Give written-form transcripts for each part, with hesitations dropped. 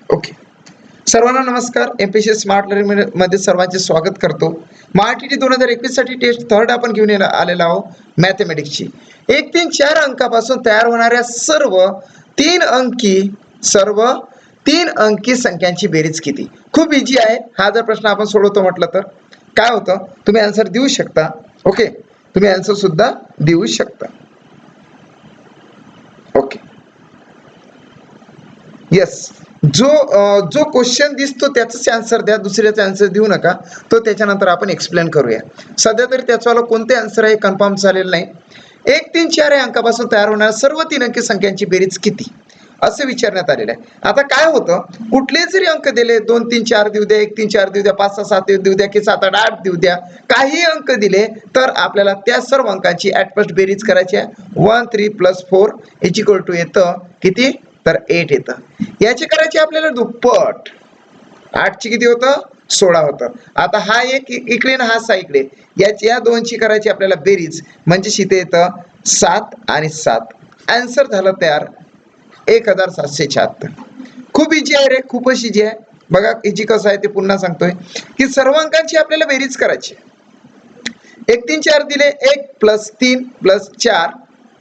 Okay. सर्वांना नमस्कार. MPSC smart learning मध्ये सर्वांचे स्वागत करतो. महाटीटी 2021 साठी टेस्ट थर्ड आपण घेऊन आलेलो आहोत मॅथमॅटिक्सची. 1 3 4 अंकापासून तयार होणाऱ्या सर्व तीन अंकी संख्यांची बेरीज किती? खूप इझी आहे. हा जर प्रश्न आपण सोडवतो म्हटलं तर काय होतं, तुम्ही आन्सर देऊ शकता. ओके, तुम्ही आन्सर सुद्धा देऊ शकता. Okay, yes. जो क्वेश्चन दिसतो त्याचाच आन्सर द्या, दुसऱ्याचा आन्सर देऊ नका. तो त्याच्यानंतर आपण एक्सप्लेन करूया. सध्या तरी त्याच्यावाला कोणते आन्सर आहे कन्फर्म झालेलं नाही. 1 3 4 या अंकापासून तयार होणाऱ्या सर्व तीन अंकी संख्यांची बेरीज किती असे विचारण्यात आलेले आहे. आता काय होतं, कुठले जरी अंक दिले, 2 3 4 देऊ द्या, 1 3 4 देऊ द्या, 5 6 7 देऊ द्या, की 7 8 8 देऊ द्या, काही अंक दिले तर आपल्याला त्या सर्व अंकांची ऍट फर्स्ट बेरीज करायची आहे. 1 3 + 4 = येतं किती, तर 8 येतं. याची करायची आपल्याला दुप्पट. 8 ची किती होतं, 16 होतं. आता हा एक इकडे आणि हा 6 इकडे, या दोनची करायची आपल्याला बेरीज, म्हणजे इथे येतं 7 आणि 7. आन्सर झालं तयार 1776. खूप इजी आहे रे, खूपच इजी आहे. बघा इजी कसं आहे ते पुन्हा सांगतोय की सर्व अंकांची आपल्याला बेरीज करायची. 1 3 4 दिले, 1 + 3 + 4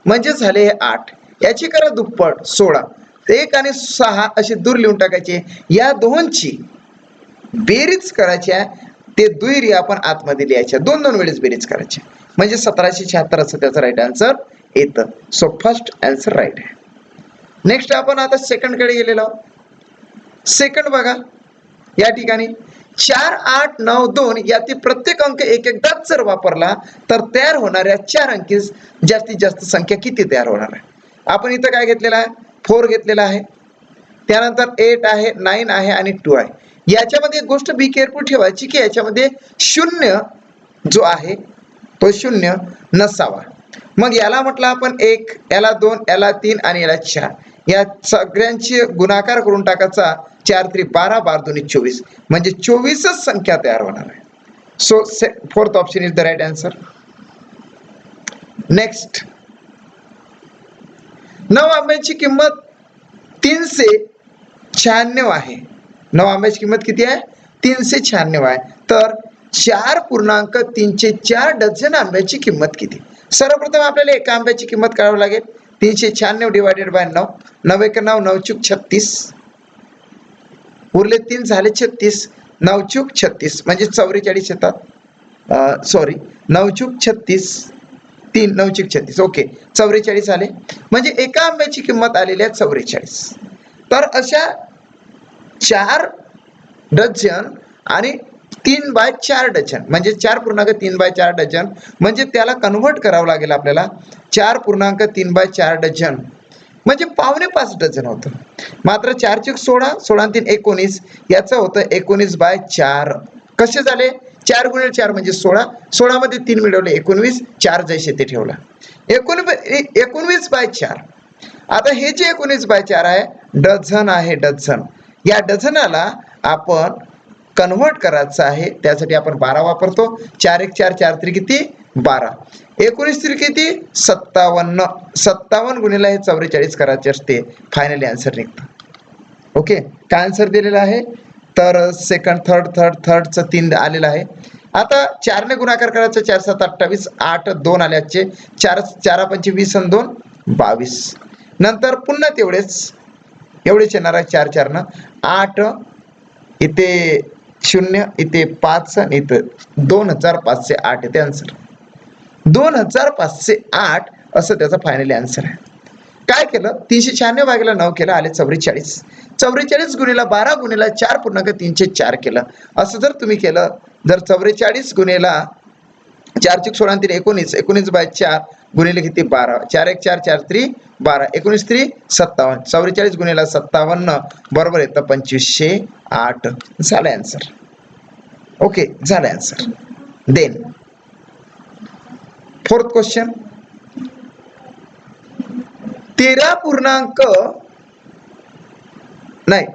म्हणजे झाले 8. याची करा दुप्पट 16. 1 आणि 6 असे दूर लिहून टाकायचे. या दोनची बेरीज करायची आहे, ते दुहेरी आपण आतमध्ये लिहायच्या. 2 वेळेस बेरीज करायची, म्हणजे 1776 असं त्याचं राईट आन्सर येतं. सो फर्स्ट आन्सर राईट आहे. नेक्स्ट आपण आता सेकंड कडे गेलेलो आहोत. सेकंड बघा, या ठिकाणी 4 8 9 2 यातील प्रत्येक अंक एकदाच जर वापरला तर तयार होणाऱ्या 4 अंकी जास्तीत जास्त संख्या किती तयार होणार आहे. आपण इथं काय घेतलेला आहे, 4 घेतलेला आहे, त्यानंतर 8 आहे, 9 आहे आणि 2 आहे. याच्यामध्ये एक गोष्ट बी केअरफुल ठेवायची की याच्यामध्ये 0 जो आहे तो 0 नसावा. मग याला म्हटलं आपण 1, याला 2, याला 3 आणि याला 4. या सगळ्यांची गुणाकार करून टाकायचा. 4 3 12, 12 2 24, म्हणजे 24च संख्या तयार होणार आहे. So fourth option is the right answer. Next, 9 आंब्याची किंमत 396 आहे. 9 आंब्याची किंमत किती आहे, 396 आहे. तर 4.34 डझन आंब्याची किंमत किती. सर्वप्रथम आपल्याला एका आंब्याची किंमत काढावी लागेल. 396 डिवायडेड बाय 9, 9 1 9, 9 चूक 36, उरले 3 झाले 36, 9 चूक 36 म्हणजे 44 येतात. सॉरी, 9 चूक 36, 3 9 चूक 36. ओके, 44 आले, म्हणजे एका आंब्याची किंमत आलेली आहे 44. तर अशा 4 डझन आणि 3/4 डझन, म्हणजे 4.3/4 डझन, म्हणजे त्याला कन्व्हर्ट करावं लागेल आपल्याला. 4.3/4 डझन म्हणजे 4.5 डझन होतं. मात्र 4 चूक 16, 16 आणि 3 19, याचं होतं 19/4. कसे झाले, 4 × 4 म्हणजे 16, 16 मध्ये 3 मिळवले 19, 4 जैसे ते ठेवला, 19/4. आता हे जे 19/4 आहे डझन आहे, डझन. या डझनाला आपण कन्व्हर्ट करायचं आहे, त्यासाठी आपण 12 वापरतो. 4 1 4, 4 3 किती 12, 19 3 किती 57, 57 गुणिले हे 44 करायचे असते. फायनली आन्सर निघतं. ओके, काय आन्सर दिलेला आहे, तर सेकंड थर्डचं 3 आलेलं आहे. आता 4 ने गुणाकार करायचा, 4 7 28, 8 2 आल्याचे, 4 4 5 20 आणि 2 22. नंतर पुन्हा एवढेच येणार आहे. 4 4 न 8, इथे 0, इथे 5 आणि इथं 2508 येते आन्सर. 2508 असं त्याचा फायनली आन्सर आहे. काय केलं, 396 भागिले 9 केलं, आले 44. 44 गुणिले 12 गुणिले 4.304 केलं. असं जर तुम्ही केलं, जर 44 गुणिले 4 चूक 16 3 19, 19/4 गुणिले किती 12, 4 1 4, 4 3 12, 19 3 57, 44 गुणिले 57 बरोबर येतं 2508. झालं आन्सर. ओके, झालं आन्सर. देन फोर्थ क्वेश्चन, 13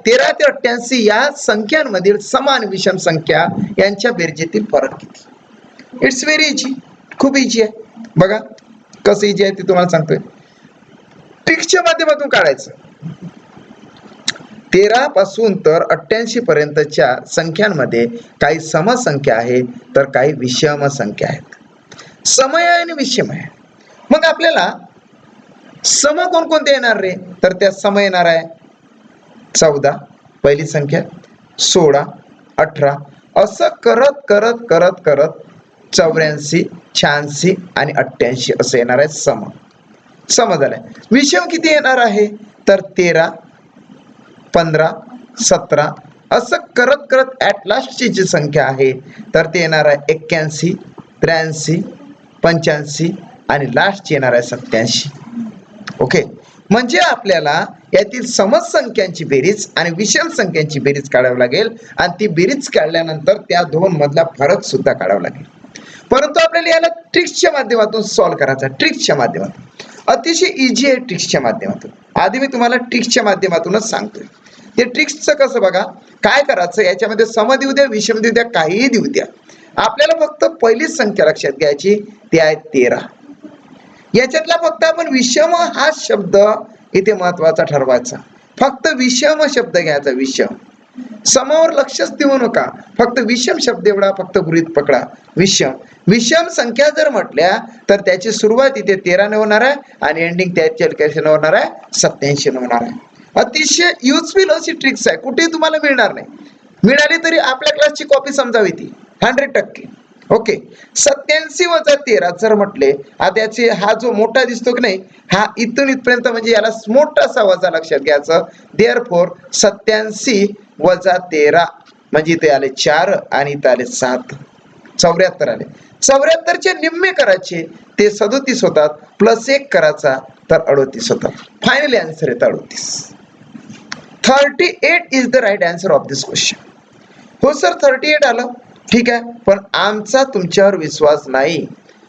ते 88 या संख्यांमधील समान विषम संख्या यांच्या बेरजेतील फरक किती. इट्स व्हेरी इजी, खूप इजी आहे. बघा कसं इजी आहे ते तुम्हाला सांगतोय. ट्रिक्सच्या माध्यमातून काढायचं. 13 पासून तर 88 पर्यंतच्या संख्यांमध्ये काही समसंख्या आहेत तर काही विषम संख्या आहेत. समय आहे आणि विषम आहे. मग आपल्याला सम कोणकोणते येणार रे? तर त्या सम येणार आहे 14 पहिली संख्या, 16, 18 असं करत करत करत करत 84, 86 आणि 88 असं येणार आहे सम. समजलंय. विषम किती येणार आहे? तर 13, 15, 17 असं करत करत ॲट लास्टची जी संख्या आहे तर ते येणार आहे 81, 83, 85 आणि लास्टची येणार आहे 87. ओके, म्हणजे आपल्याला यातील समसंख्यांची बेरीज आणि विषम संख्यांची बेरीज काढावी लागेल आणि ती बेरीज काढल्यानंतर त्या दोन मधला फरक सुद्धा काढावा लागेल. परंतु आपल्याला याला ट्रिक्सच्या माध्यमातून सॉल्व्ह करायचा. ट्रिक्सच्या माध्यमातून अतिशय इझी आहे. ट्रिक्सच्या माध्यमातून आधी मी तुम्हाला ट्रिक्सच्या माध्यमातूनच सांगतोय. ते ट्रिक्सचं कसं बघा, काय करायचं, याच्यामध्ये सम देऊ द्या, विषम देऊ द्या, काहीही देऊ द्या, आपल्याला फक्त पहिलीच संख्या लक्षात घ्यायची, ती आहे 13. याच्यातला फक्त आपण विषम हा शब्द इथे महत्वाचा ठरवायचा. फक्त विषम शब्द घ्यायचा. विषम, समावर लक्षच देऊ नका, फक्त विषम शब्द एवढा फक्त गृहीत पकडा. विषम, विषम संख्या जर म्हटल्या तर त्याची सुरुवात इथे 13 ने होणार आहे आणि एंडिंग त्याच्या कॅल्क्युलेशन होणार आहे 87 ने होणार आहे. अतिशय युजफुल अशी ट्रिक्स आहे, कुठेही तुम्हाला मिळणार नाही. मिळाली तरी आपल्या क्लासची कॉपी समजावी ती 100%. ओके, 87 वजा 13 जर म्हटले, आता याचे हा जो मोठा दिसतो की नाही, हा इथून इथपर्यंत म्हणजे याला मोठासा वजा लक्षात घ्यायचं. देअरफॉर 87 वजा 13 म्हणजे इथे आले 4 आणि इथे आले 7, 74 आले. 74चे निम्मे करायचे, ते 37 होतात, प्लस 1 करायचा तर 38 होतात. फायनली आन्सर येतं 38. 38 is the right answer of this question. हो सर 38 आलं, ठीक आहे, पण आमचा तुमच्यावर विश्वास नाही.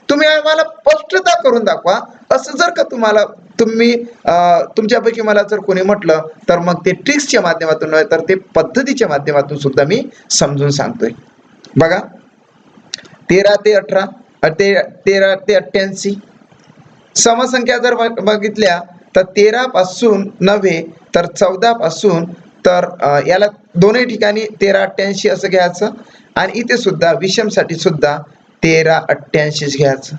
तुम्ही आम्हाला स्पष्टता करून दाखवा. असं जर का तुम्ही तुमच्यापैकी मला जर कोणी म्हटलं तर मग ते ट्रिक्सच्या माध्यमातून नव्हे तर ते पद्धतीच्या माध्यमातून सुद्धा मी समजून सांगतोय. बघा, 13 ते 18, 13 ते 88 समसंख्या जर बघितल्या तर 13 पासून नव्हे तर 14 पासून तर याला दोन्ही ठिकाणी 13, 88 असं घ्यायचं आणि इथे सुद्धा विषमसाठी सुद्धा 13, 88 घ्यायचं.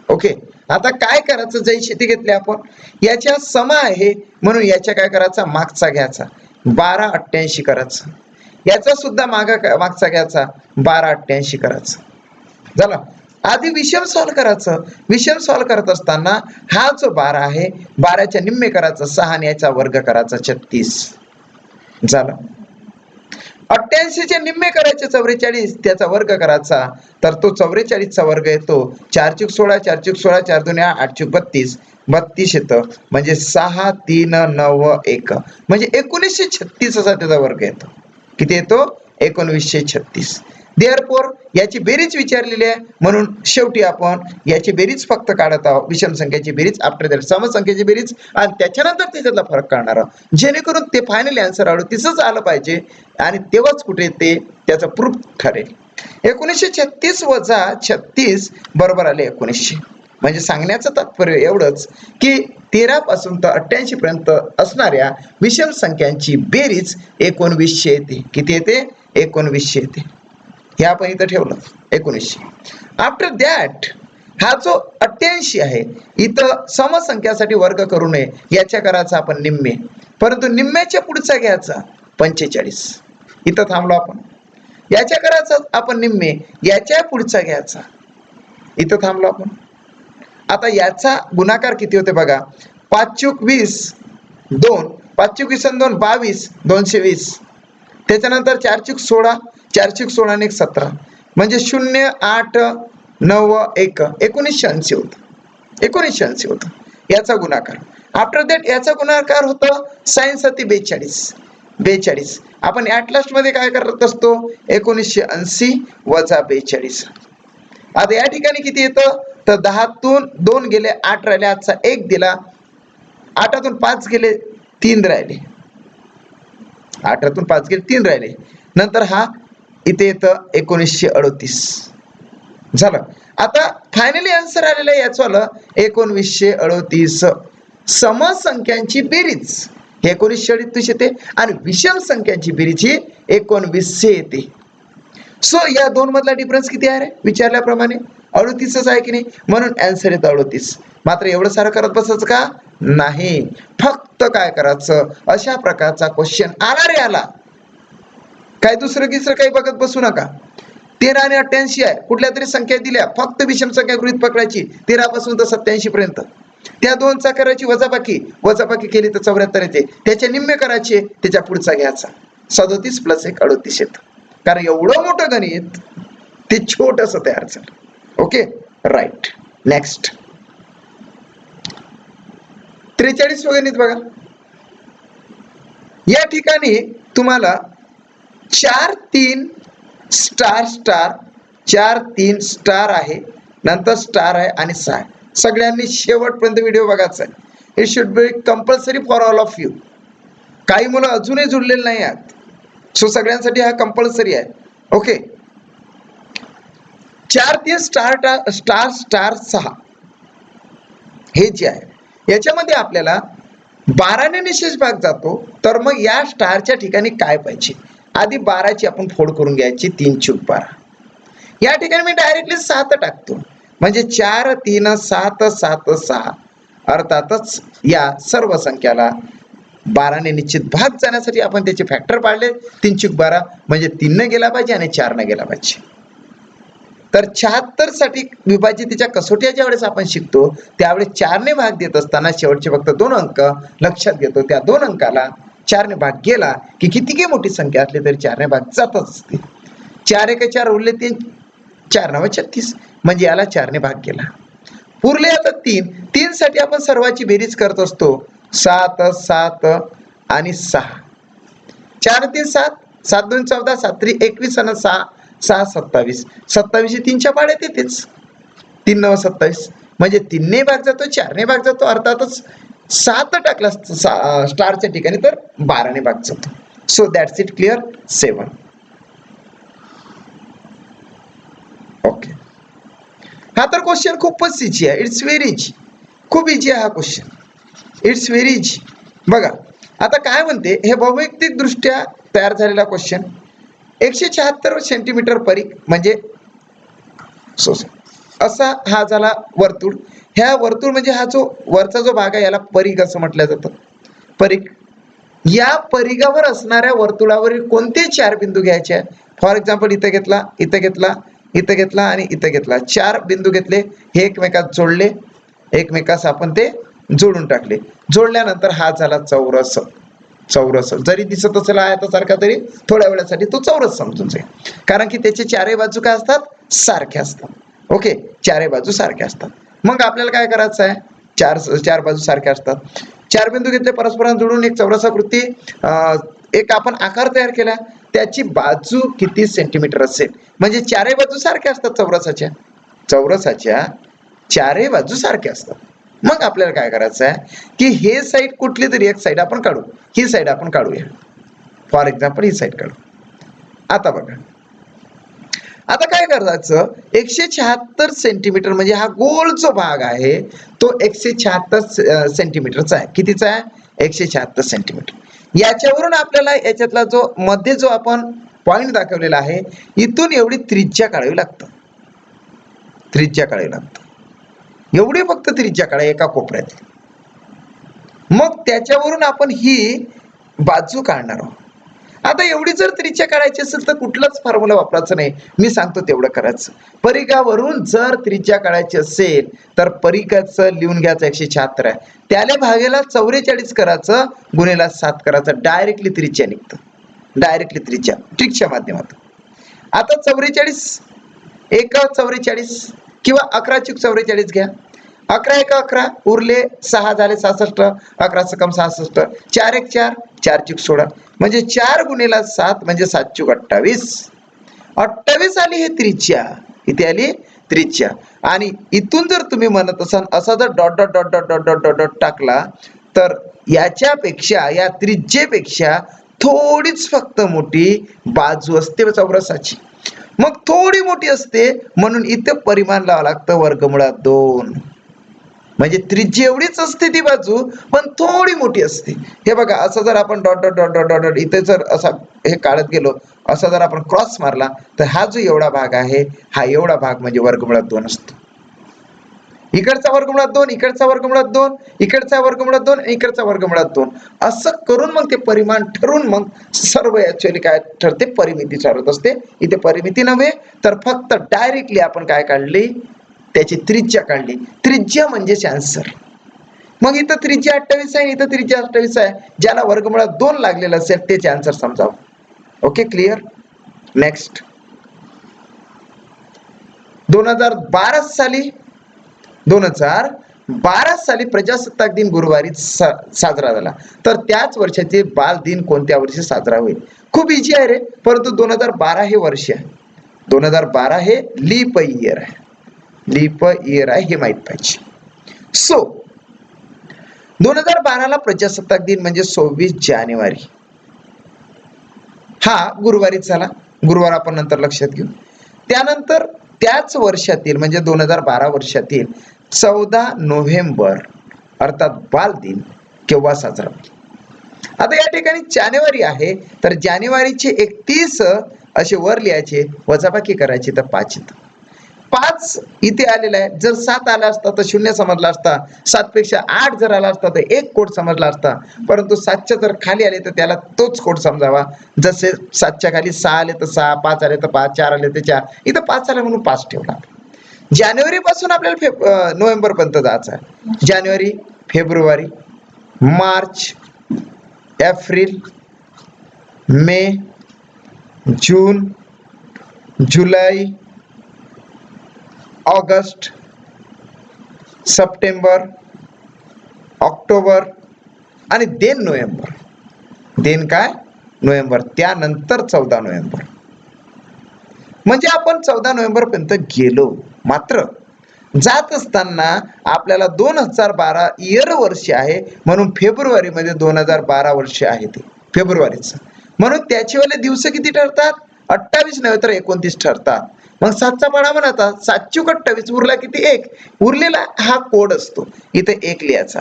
ओके, आता काय करायचं, जैसे ते घेतले आपण, याच्या सम आहे म्हणून याच्या काय करायचा, मागचा घ्यायचा 12, 88 करायचं. याचा सुद्धा मागचा घ्यायचा 12, 88 करायचं. झालं. आधी विषम सॉल्व करायचं. विषम सॉल्व करत असताना हा जो 12 आहे, 12च्या निम्मे करायचं 6 आणि याचा वर्ग करायचा 36. झालं. 88चे निम्मे करायचे 44, त्याचा वर्ग करायचा तर तो 44चा वर्ग येतो 4 चूक 16, 4 चूक 16, 4 2 8 चूक 32, 32 येतं म्हणजे 6 3 9 1 म्हणजे 1936 असा त्याचा वर्ग येतो. किती येतो? 1936. देअरफॉर याची बेरीज विचारलेली आहे म्हणून शेवटी आपण याची बेरीज फक्त काढत आहोत. विषम संख्येची बेरीज आफ्टर दॅट समसंख्येची बेरीज आणि त्याच्यानंतर त्याच्यातला फरक काढणार आहोत, जेणेकरून ते फायनली आन्सर 38च आलं पाहिजे आणि तेव्हाच कुठे ते त्याचं प्रूफ ठरेल. 1936 वजा 36 बरोबर आले 1900. म्हणजे सांगण्याचं तात्पर्य एवढंच की 13 पासून तर 88 पर्यंत असणाऱ्या विषम संख्यांची बेरीज 1900 येते. किती येते? 1900 येते. हे आपण इथं ठेवलं 1900. आफ्टर दॅट हा जो 88 आहे, इथं समसंख्यासाठी वर्ग करू नये, याच्या करायचा आपण निम्मे, परंतु निम्म्याच्या पुढचा घ्यायचा 45. इथं थांबलो आपण. याच्या करायचा आपण निम्मे, याच्या पुढचा घ्यायचा, इथं थांबलो आपण. आता याचा गुणाकार किती होते बघा, 5 चूक 20 2, 5 चूक 20 2 22, 220. त्याच्यानंतर 4 चूक 16, 4 चूक 16 आणि 1 17 म्हणजे 0 8 9 1 1980 होतं. 1980 होतं याचा गुणाकार. आफ्टर दॅट याचा गुणाकार होता sin 7 42. 42 आपण ॲट लास्ट मध्ये काय करत असतो, 1980 वजा 42. आता या ठिकाणी किती येतं तर 10तून 2 गेले 8 राहिले, आजचा 1 दिला, 8तून 5 गेले 3 राहिले, 8तून 5 गेले 3 राहिले, नंतर हा इथे येतं 1938. झालं. आता फायनली आन्सर आलेलं आहे याचं 1938. समसंख्यांची बेरीज हे 1938 येते आणि विषम संख्यांची बेरीज ही 1900 येते. सो या दोन मधला डिफरन्स किती आहे रे विचारल्याप्रमाणे? 38च आहे की नाही, म्हणून आन्सर येतो 38. मात्र एवढं सारं करत बसायचं का नाही, फक्त काय करायचं, अशा प्रकारचा क्वेश्चन आला रे आला, काय दुसरं गिसरं काही बघत बसू नका. 13 आणि 88 आहे, कुठल्या तरी संख्या दिल्या, फक्त विषम संख्या गृहीत पकडायची 13 पासून तर 87 पर्यंत. त्या दोनचा करायची वजाबाकी केली तर 74 येते, त्याचे निम्मे करायचे, त्याच्या पुढचा घ्यायचा. 37 + 1 38 येतं. कारण एवढं मोठं गणित ते छोटस तयार झालं. Okay right. नेक्स्ट 43 गणित बघा. या ठिकाणी तुम्हाला 4 3 स्टार स्टार 4 3 स्टार आहे, नंतर स्टार आहे आणि 6. सगळ्यांनी शेवटपर्यंत व्हिडिओ बघायचा आहे. It should be compulsory for all of you. काही मुलं अजूनही जुळलेले नाही आहेत, सो सगळ्यांसाठी हा कंपल्सरी आहे. ओके 4 3 स्टार स्टार 6 हे जे आहे याच्यामध्ये आपल्याला 12 ने निशेष भाग जातो, तर मग या स्टारच्या ठिकाणी काय पाहिजे? आधी 12ची आपण फोड करून घ्यायची, 3 चूक 12. या ठिकाणी मी डायरेक्टली 7 टाकतो, म्हणजे 4 3 7 7 6. अर्थातच या सर्व संख्याला 12 ने निश्चित भाग जाण्यासाठी आपण त्याचे फॅक्टर पाडले. 3 चूक 12 म्हणजे 3 ने गेला पाहिजे आणि 4 ने गेला पाहिजे. तर 76 साठी विभाजितीच्या कसोट्या ज्या वेळेस आपण शिकतो त्यावेळेस 4 ने भाग देत असताना शेवटचे फक्त 2 अंक लक्षात घेतो. त्या 2 अंकाला 4 ने भाग गेला की कितीही मोठी संख्या असली तरी 4 ने भाग जातच असते. 4 1 4 उरले 3, 4 9 36, म्हणजे याला 4 ने भाग गेला. उरले आता 3 साठी आपण सर्वाची बेरीज करत असतो. 7 7 आणि 6. 4 3 7 7 2 14 7 3 21 आणि 6 6 27. 27 3च्या पाड्यात येतेच. 3 9 27, म्हणजे 3 ने भाग जातो, 4 ने भाग जातो. अर्थातच 7 टाकला स्टारच्या ठिकाणी तर 12 ने भाग जातो. So that's it. Clear. 7. Okay. हा तर क्वेश्चन खूपच इझी आहे. It's very easy. खूप इझी आहे हा क्वेश्चन. It's very easy. बघा आता काय म्हणते, हे वैयक्तिक दृष्ट्या तयार झालेला क्वेश्चन. 176 सेंटीमीटर परिघ म्हणजे असा हा झाला वर्तुळ. ह्या वर्तुळ म्हणजे हा जो वरचा जो भाग आहे याला परिघ असं म्हटलं जातं. परिघ. या परिघावर असणाऱ्या वर्तुळावरील कोणते 4 बिंदू घ्यायचे? फॉर एक्झाम्पल इथं घेतला, इथं घेतला, इथं घेतला आणि इथं घेतला. 4 बिंदू घेतले, हे एकमेकात जोडले, एकमेकास आपण ते जोडून टाकले. जोडल्यानंतर हा झाला चौरस. चौरस जरी दिसत असेल आयतासारखा तरी थोड्या वेळासाठी तो चौरस समजून जाईल, कारण की त्याचे 4ही बाजू काय असतात? सारख्या असतात. ओके 4ही बाजू सारख्या असतात. मग आपल्याला काय करायचं आहे? 4 बाजू सारख्या असतात. 4 बिंदू घेतले, परस्परांना जोडून एक चौरसाकृती एक आपण आकार तयार केला. त्याची बाजू किती सेंटीमीटर असेल? म्हणजे 4ही बाजू सारख्या असतात चौरसाच्या. चौरसाच्या 4ही बाजू सारख्या असतात. मग आपल्याला काय करायचं आहे की हे साईड कुठली तरी एक साईड आपण काढू. ही साईड आपण काढूया. फॉर एक्झाम्पल ही साईड काढू. आता बघा, आता काय करायचं, 176 सेंटीमीटर म्हणजे हा गोल जो भाग आहे तो 176 सेंटीमीटरचा आहे. कितीचा आहे? 176 सेंटीमीटर. याच्यावरून आपल्याला याच्यातला जो मध्ये जो आपण पॉइंट दाखवलेला आहे इथून एवढी त्रिज्या काढावी लागतं. त्रिज्या काढावी लागतं. एवढी फक्त त्रिज्या काढा एका कोपऱ्यात. मग त्याच्यावरून आपण ही बाजू काढणार आहोत. आता एवढी जर त्रिज्या काढायची असेल तर कुठलाच फॉर्म्युला वापरायचा नाही, मी सांगतो तेवढं करायचं. परिघावरून जर त्रिज्या काढायची असेल तर परिघाचं लिहून घ्यायचं 176 आहे, त्याला भागेला 44 करायचं, गुणेला 7 करायचं, डायरेक्टली त्रिज्या निघतं. डायरेक्टली त्रिज्या ट्रिकच्या माध्यमातून. आता 44 1 44 किंवा 11 चूक 44 घ्या. 11 1 11 उरले 6 झाले 66, 11 सकम 66, 4 1 4 4 चूक 16, म्हणजे 4 गुणेला 7 म्हणजे 7 चूक 28. 28 आली हे त्रिज्या. इथे आली त्रिज्या. आणि इथून जर तुम्ही म्हणत असाल असा जर dot dot dot dot dot dot dot dot टाकला तर याच्यापेक्षा या त्रिज्येपेक्षा थोडीच फक्त मोठी बाजू असते चौरसाची. मग थोडी मोठी असते म्हणून इथे परिमाण लावावं लागतं वर्गमुळात 2. म्हणजे त्रिज्या एवढीच असते ती बाजू, पण थोडी मोठी असते. हे बघा, असं जर आपण dot dot dot dot dot इथे जर असा हे काढत गेलो, असा जर आपण क्रॉस मारला, तर हा जो एवढा भाग आहे, हा एवढा भाग म्हणजे वर्गमुळात 2 असतो. इकडचा वर्गमुळात 2, इकडचा वर्गमुळात 2, इकडचा वर्गमुळात 2, इकडचा वर्गमुळात 2, असं करून मग ते परिमाण ठरून मग सर्व ऍक्च्युअली काय ठरते, परिमिती ठरत असते. इथे परिमिती नव्हे, तर फक्त डायरेक्टली आपण काय काढली, त्याची त्रिज्या काढली. त्रिज्या म्हणजेच आन्सर. मग इथं त्रिज्या 28 आहे, इथं त्रिज्या 28 आहे. ज्याला वर्गमुळात 2 लागलेलं असेल त्याचे आन्सर समजावं. Okay, clear. नेक्स्ट, 2012 साली प्रजासत्ताक दिन गुरुवारी साजरा झाला. तर त्याच वर्षाचे बाल दिन कोणत्या वर्षी साजरा होईल? खूप इझी आहे रे, परंतु 2012 हे वर्ष आहे. 2012 हे लीप इयर आहे. लीप इयर आहे हे माहित पाहिजे. सो 2012 प्रजासत्ताक दिन म्हणजे 26 जानेवारी हा गुरुवारीच झाला. गुरुवार आपण नंतर लक्षात घेऊ. त्यानंतर त्याच वर्षातील म्हणजे 2012 वर्षातील 14 नोव्हेंबर अर्थात बाल दिन केव्हा साजरा होईल? आता या ठिकाणी जानेवारी आहे, तर जानेवारीचे 31 असे वर लिहायचे, वजाबाकी करायची, तर 5 येतं. 5 इथे आलेला आहे. जर 7 आला असता तर 0 समजला असता. 7 पेक्षा 8 जर आला असता तर 1 कोड समजला असता. परंतु 7च्या जर खाली आले तर त्याला तोच कोड समजावा. जसे 7च्या खाली 6 आले तर 6, 5 आले तर 5, 4 आले तर 4. इथं 5 आले म्हणून 5 ठेवला. जानेवारी पासून आपल्याला नोव्हेंबर पर्यंत जायचं आहे. जानेवारी, फेब्रुवारी, मार्च, एप्रिल, मे, जून, जुलै, ऑगस्ट, सप्टेंबर, ऑक्टोबर आणि देन नोव्हेंबर. देन काय? नोव्हेंबर. त्यानंतर 14 नोव्हेंबर. म्हणजे आपण 14 नोव्हेंबर पर्यंत गेलो. मात्र जात असताना आपल्याला 2012 इयर वर्ष आहे, म्हणून फेब्रुवारीमध्ये 2012 वर्ष आहे ते फेब्रुवारीचं. म्हणून त्याचेवाले दिवस किती ठरतात? 28 नव्हे तर 29 ठरतात. मग 7चा पाढा म्हणतात 7 चूक 28, उरला किती? 1. उरलेला हा कोड असतो, इथे 1 लिहायचा.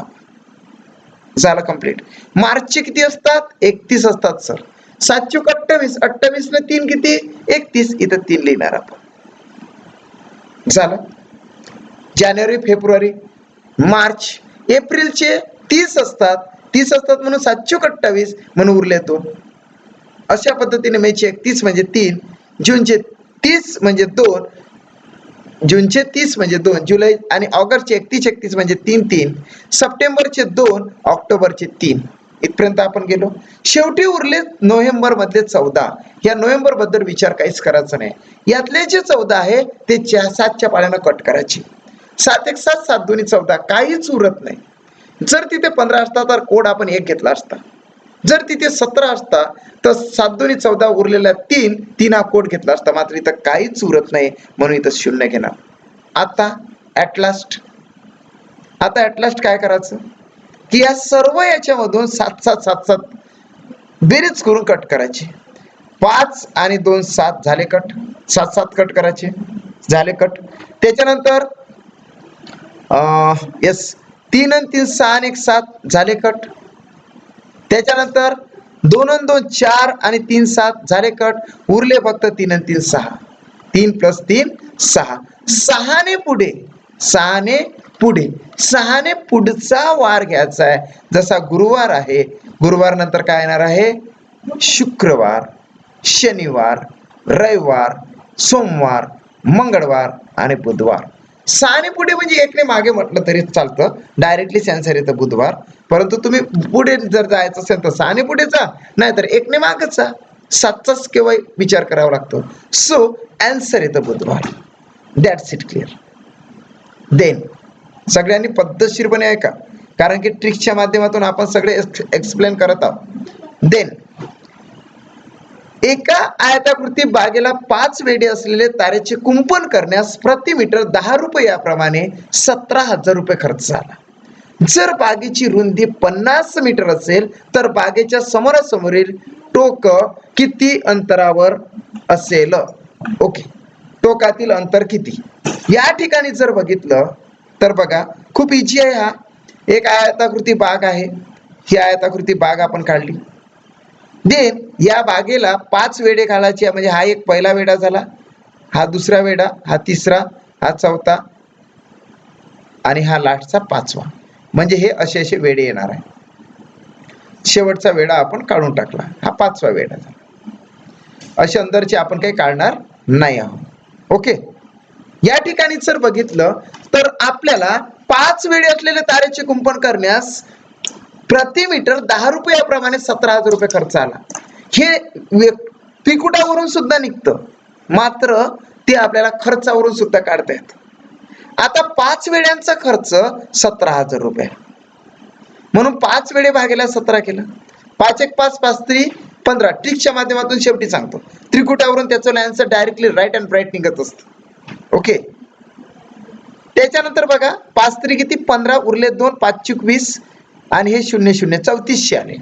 झालं कंप्लीट. मार्चचे किती असतात? 31 असतात सर. 7 चूक 28, 28 ने 3 किती? 31, इथं 3 लिहिणार आपण. झालं. जानेवारी, फेब्रुवारी, मार्च, एप्रिलचे 30 असतात. 30 असतात म्हणून 7 चूक 28 म्हणून उरले 2. अशा पद्धतीने मेचे 31 म्हणजे 3, जूनचे 30 म्हणजे 2, जूनचे 30 म्हणजे 2, जुलै आणि ऑगस्टचे 31 म्हणजे 3, सप्टेंबरचे 2, ऑक्टोबरचे 3. इथपर्यंत आपण गेलो. शेवटी उरले नोव्हेंबर मधले 14. या नोव्हेंबर बद्दल विचार काहीच करायचा नाही. यातले जे 14 आहे ते 7च्या पाड्यानं कट करायचे. 7 1 7, 7 2 14, काहीच उरत नाही. जर तिथे 15 असता तर कोड आपण 1 घेतला असता. जर तिथे 17 असता तर 7 2 14 उरलेला 3 हा कोड घेतला असता. मात्र इथं काहीच उरत नाही म्हणून इथं 0 घेणार. आता ऍट लास्ट काय करायचं की या सर्व याच्यामधून 7 7 7 7 बेरीज करून कट करायची. 5 आणि 2 7 झाले कट. 7 7 कट करायचे, झाले कट. त्याच्यानंतर यस 3 आणि 3 6 आणि 1 7 झाले कट. त्याच्यानंतर 2 आणि 2 4 आणि 3 7 झाले कट. उरले फक्त 3 आणि 3 6. 3 + 3 6. 6 ने पुढचा वार घ्यायचा आहे. जसा गुरुवार आहे, गुरुवार नंतर काय येणार आहे? शुक्रवार, शनिवार, रविवार, सोमवार, मंगळवार आणि बुधवार. 6 ने पुढे म्हणजे 1 ने मागे म्हटलं तरी चालतं. डायरेक्टली आन्सर येतं बुधवार. परंतु तुम्ही पुढे जर जायचं असेल तर 6 ने पुढे जा, नाहीतर 1 ने मागच जा. 7चाच केव्हा विचार करावा लागतो. सो आन्सर येतं बुधवार. That's it. क्लिअर. देन सगळ्यांनी पद्धतशीरपणे ऐका, कारण की ट्रिक्सच्या माध्यमातून आपण सगळे एक्सप्लेन करत आहोत. देन एका आयताकृती बागेला 5 वेढे असलेले तारेचे कुंपण करण्यास प्रति मीटर 10 रुपये याप्रमाणे 17,000 रुपये खर्च झाला. जर बागेची रुंदी 50 मीटर असेल तर बागेच्या समोरासमोरील टोक किती अंतरावर असेल? ओके, टोकातील अंतर किती? या ठिकाणी जर बघितलं तर बघा खूप इझी आहे हा. एक आयताकृती बाग आहे, ही आयताकृती बाग आपण काढली. देन या बागेला 5 वेढे घालायचे, म्हणजे हा एक पहिला वेढा झाला, हा दुसरा वेढा, हा तिसरा, हा चौथा आणि हा लास्टचा 5वा. म्हणजे हे असे असे वेढे येणार आहे. शेवटचा वेढा आपण काढून टाकला, हा 5वा वेढा झाला. अशा अंतरचे आपण काही काढणार नाही आहोत. ओके. या ठिकाणी जर बघितलं तर आपल्याला 5 वेढे असलेले तारेचे कुंपण करण्यास प्रति मीटर 10 रुपयाप्रमाणे 17,000 रुपये खर्च आला. हे त्रिकुटावरून सुद्धा निघतं, मात्र ते आपल्याला खर्चावरून सुद्धा काढता येतं. आता 5 वेळ्यांचा खर्च 17,000 रुपये, म्हणून 5 वेळे भागेला 17 केलं. 5 एक 5, 5 3 15. ट्रिकच्या माध्यमातून शेवटी सांगतो, त्रिकुटावरून त्याचं answer directly right and right निघत असतं. ओके. त्याच्यानंतर बघा 5 3 किती 15, उरले 2, 5 चूक 20 आणि हे 0 0 3400 आले.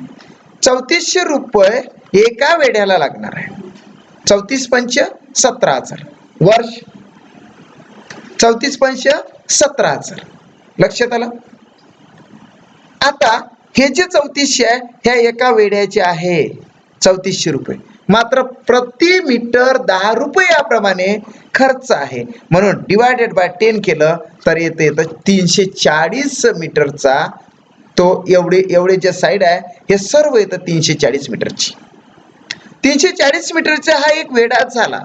3400 रुपये एका वेढ्याला लागणार आहे. 34 पंच 17,000 वर्ष, 34 पंच 17,000. लक्षात आलं. आता हे जे 3400 आहे ह्या एका वेढ्याचे आहे 3400 रुपये, मात्र प्रति मीटर 10 रुपयाप्रमाणे खर्च आहे, म्हणून डिवायडेड बाय 10 केलं तर येते 340 मीटरचा. तो एवढे जे साईड आहे हे सर्व येतं 340 मीटरची. 340 मीटरचा हा एक वेढा झाला.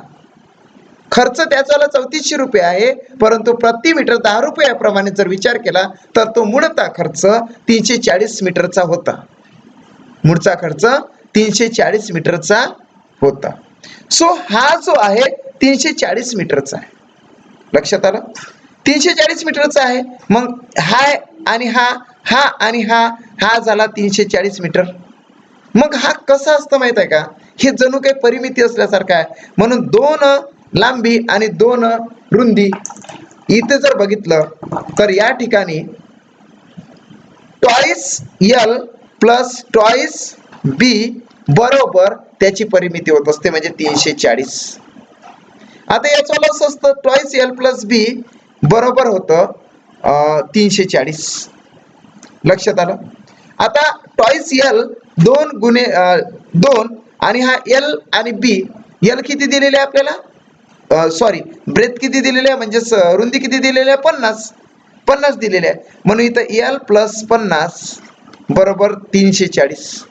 खर्च त्याचा 3400 रुपये आहे, परंतु प्रति मीटर 10 रुपयाप्रमाणे जर विचार केला तर तो मूळचा खर्च 340 मीटरचा होता. मूळचा खर्च 340 मीटरचा होता. सो हा जो आहे 340 मीटरचा आहे. लक्षात आलं. 340 मीटरचा आहे. मग हा आणि हा आणि हा झाला 340 मीटर. मग हा कसा असतं माहित आहे का, हे जणू काही परिमिती असल्यासारखं आहे. म्हणून 2 लांबी आणि 2 रुंदी इथे जर बघितलं तर या ठिकाणी टॉईस एल प्लस टॉईस बी बरोबर त्याची परिमिती होत असते, म्हणजे 340. आता याचं लस असतं टॉईस एल प्लस बी बरोबर होतं 340. लक्षात आलं. आता टॉईस एल 2 गुणे 2 आणि हा एल आणि बी. एल किती दिलेले आहे आपल्याला, सॉरी ब्रेथ किती दिलेले आहे, म्हणजे रुंदी किती दिलेली आहे 50 दिलेले आहे, म्हणून इथं एल प्लस 50 बरोबर 340.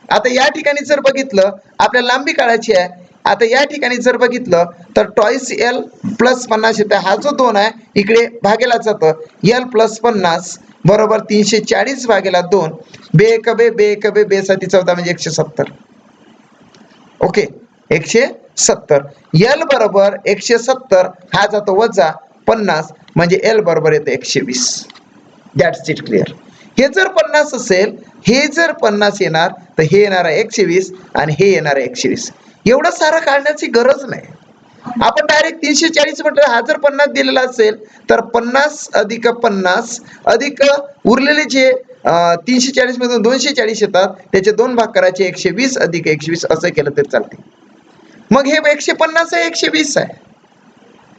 आता या ठिकाणी जर बघितलं आपल्याला लांबी काढायची आहे. आता या ठिकाणी जर बघितलं तर टॉईस एल प्लस 50 येतं, हा जो 2 आहे इकडे भागेला जातं, एल प्लस 50 बरोबर 340 भागेला 2. बे एक बे, बे एक बे, बे 7 14 म्हणजे 170. ओके, 170. एल बरोबर 170, हा जातो वजा 50, म्हणजे एल बरोबर येतं 120. That's it, clear. हे जर 50 असेल, हे जर 50 येणार तर हे येणार आहे 120 आणि हे येणार आहे 120. एवढं सारं काढण्याची गरज नाही. आपण डायरेक्ट 340 म्हटलं, हा जर 50 दिलेला असेल तर 50 अधिक 50 अधिक उरलेले जे 340 मधून 240 येतात त्याचे 2 भाग करायचे, 120 अधिक 120 असं केलं तरी चालते. मग हे 150 आहे 120 आहे.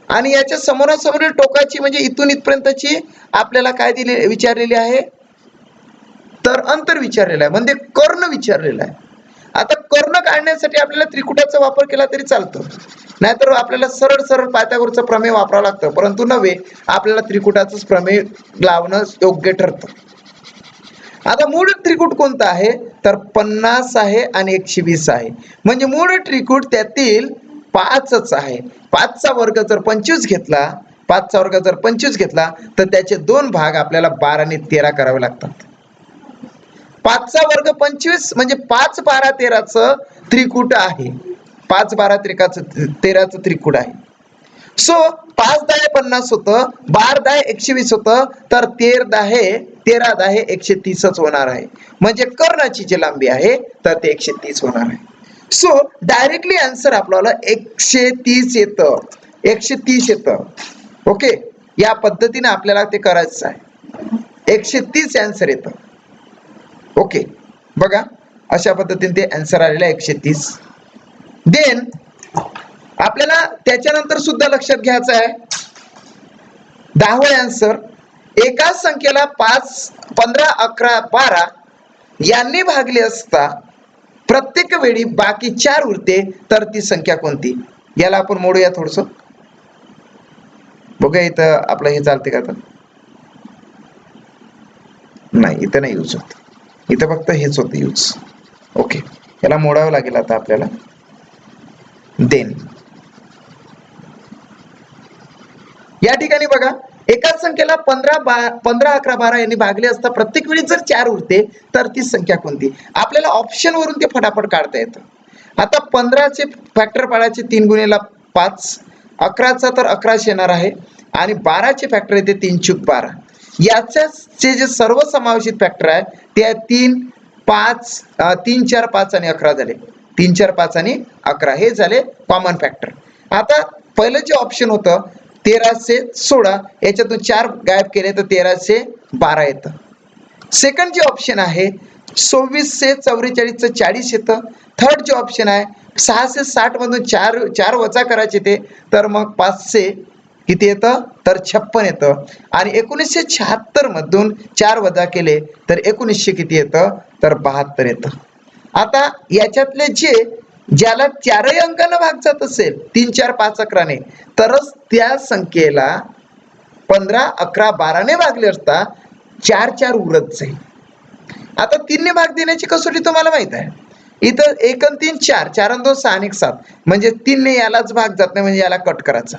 आणि याच्या समोरासमोरील टोकाची म्हणजे इथून इथपर्यंतची आपल्याला काय दिले विचारलेली आहे, तर अंतर विचारलेलं आहे, म्हणजे कर्ण विचारलेला आहे. आता कर्ण काढण्यासाठी आपल्याला त्रिकुटाचा वापर केला तरी चालतो, नाहीतर आपल्याला सरळ सरळ पायथागोरसचं प्रमेय वापरावं लागतं, परंतु नव्हे, आपल्याला त्रिकुटाचंच प्रमेय लावणं योग्य ठरतं. आता मूळ त्रिकुट कोणतं आहे तर 50 आहे आणि 120 आहे, म्हणजे मूळ त्रिकुट त्यातील 5च आहे. 5चा वर्ग जर 25 घेतला, 5चा वर्ग जर 25 घेतला तर त्याचे 2 भाग आपल्याला 12 आणि 13 करावे लागतात. 5चा वर्ग 25 म्हणजे 5 12 13चं त्रिकुट आहे. 5 12 13चं त्रिकुट आहे. सो 5 10 50 होतं, 12 10 120 होतं, तर 13 10 130च होणार आहे. म्हणजे कर्णाची जी लांबी आहे तर ते 130 होणार आहे. सो डायरेक्टली आन्सर आपल्याला 130 येतं, 130 येतं. ओके, या पद्धतीने आपल्याला ते करायचं आहे. 130 आन्सर येतं. ओके, बघा अशा पद्धतीने ते आन्सर आलेलं आहे 130. देन आपल्याला त्याच्यानंतर सुद्धा लक्षात घ्यायचं आहे 10वा आन्सर एकाच संख्येला 5, 15, 11, 12 यांनी भागले असता प्रत्येक वेळी बाकी 4 उरते, तर ती संख्या कोणती? याला आपण मोडूया थोडस. बघा इथं आपलं हे चालते का? नाही, इथं नाही यूज होत, इथं फक्त हेच होतं यूज. ओके, याला मोडावं लागेल आता आपल्याला. देन या ठिकाणी बघा, एकाच संख्येला 15, 11, 12 यांनी भागले असता प्रत्येक वेळी जर 4 उरते, तर ती संख्या कोणती? आपल्याला ऑप्शन वरून ते फटाफट काढता येतं. आता 15चे फॅक्टर पाडायचे 3 गुणिले 5, 11चा तर 11 येणार आहे, आणि 12चे फॅक्टर येते 3 चूक 12. याचे जे सर्व समावेशित फॅक्टर आहे ते आहे 3, 5, 3, 4, 5 आणि 11 झाले. 3, 4, 5 आणि 11 हे झाले कॉमन फॅक्टर. आता पहिलं जे ऑप्शन होतं 1316, याच्यातून 4 गायब केले तर 1312 येतं. सेकंड जे ऑप्शन आहे 2444चं 40 येतं. थर्ड जे ऑप्शन आहे 660 मधून 4 वजा करायचे ते, तर मग 500 किती येतं? तर 56 येतं. आणि 1976 मधून 4 वजा केले तर 1900 किती येतं? तर 72 येतं. आता याच्यातले ज्याला 4ही अंकानं भाग जात असेल 3, 4, 5, 11ने, तरच त्या संख्येला 15, 11, 12ने भागले असता 4, 4 उरत जाईल. आता 3ने भाग देण्याची कसोटी तुम्हाला माहित आहे. इथं 1 आणि 3 4, 4 आणि 2 6 आणि 1 7, म्हणजे 3ने यालाच भाग जात नाही, म्हणजे याला कट करायचा,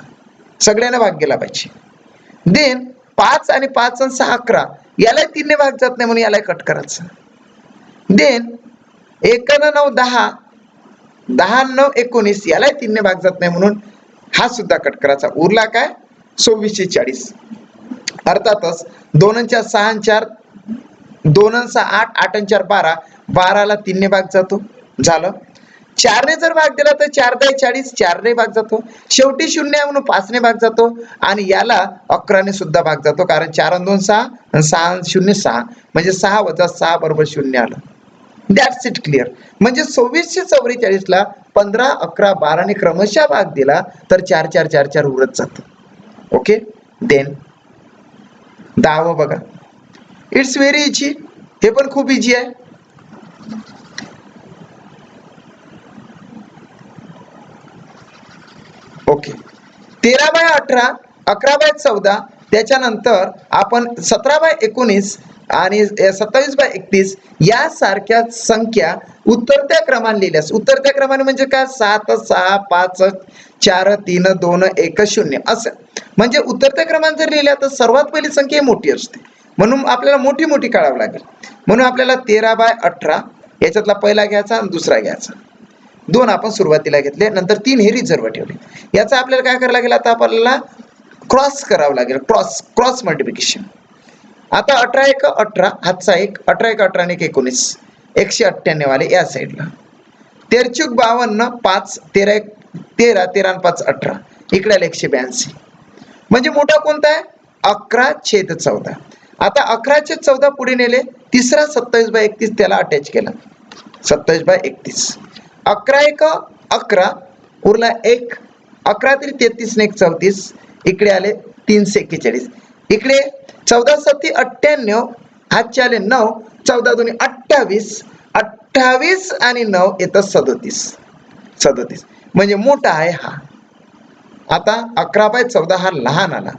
सगळ्यांना भाग गेला पाहिजे. देन 5 आणि 5 आणि 6 11, याला 3ने भाग जात नाही, म्हणून याला कट करायचं. देन 1 आणि 9 10, 10 आणि 9 19, याला 3ने भाग जात नाही, म्हणून हा सुद्धा कट करायचा. उरला काय? 2440. अर्थातच 2 आणि 4 6 आणि 4, 2 आणि 6 8, 8 आणि 4 12, 12ला 3ने भाग जातो, झालं. 4ने जर भाग दिला तर 4 10 40, 4ने भाग जातो. शेवटी 0 आहे म्हणून 5ने भाग जातो, आणि याला 11ने सुद्धा भाग जातो, कारण 4 आणि 2 6 आणि 6 आणि 0 6, म्हणजे 6 वजा 6 बरोबर 0 आलं. That's it, clear. म्हणजे 2444ला 15, 11, 12ने क्रमशः भाग दिला तर 4 4 4 4 उरत जातं. ओके. देन 10वं बघा, इट्स व्हेरी इझी, हे पण खूप इझी आहे. ओके, 13/18, 11/14, त्याच्यानंतर आपण 17/19 आणि 27/31 यासारख्या संख्या उतरत्या क्रमाने लिहिल्यास, उतरत्या क्रमाने म्हणजे काय? 7 6 5 4 3 2 1 0 असं. म्हणजे उतरत्या क्रमाने जर लिहिल्या तर सर्वात पहिली संख्या मोठी असते, म्हणून आपल्याला मोठी मोठी काढावं लागेल. म्हणून आपल्याला 13/18 याच्यातला पहिला घ्यायचा आणि दुसरा घ्यायचा. 2 आपण सुरुवातीला घेतले, नंतर 3 हे रिझर्व ठेवले. याचा आपल्याला काय करावं लागेल? आता आपल्याला क्रॉस करावं लागेल, क्रॉस मल्टिप्लिकेशन. आता 18 1 18, हातचा 1, 18 1 18 आणि 1 19, 198 वाले या साईडला. 13 52, 5 13 1 13, 13 आणि 5 18, इकडे 182. म्हणजे मोठा कोणता आहे? 11/14. आता 11/14 पुढे नेले, तिसरा 27/31 त्याला अटॅच केला, 27/31. 11 1 11, उरला 1, 11 3 33 ने 1 34, इकडे आले 3 41, इकडे 14 7 98, हातचे आले 9, 14 2 28, 28 आणि 9 येतं 37. म्हणजे मोठा आहे हा. आता 11/14 हा लहान आला,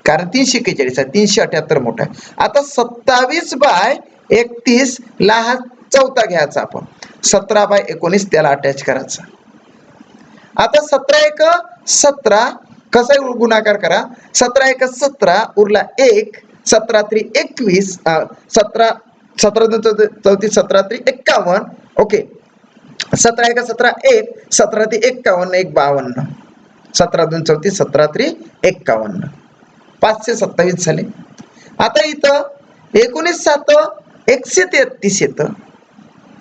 कारण 341 आहे, 378 मोठा आहे. आता 27/31 ला हा चौथा घ्यायचा आपण, 17/19 त्याला अटॅच करायचा. आता 17 1 17, कसा गुणाकार करा, 17 1 17, उरला 1, 17 3 21, 17 17 2 34, 17 3 51. ओके, 17 1 17 1, 17 3 51, 1 52, 17 2 34, 17 3 51, 527 झाले. आता इथं 19 7 133 येतं.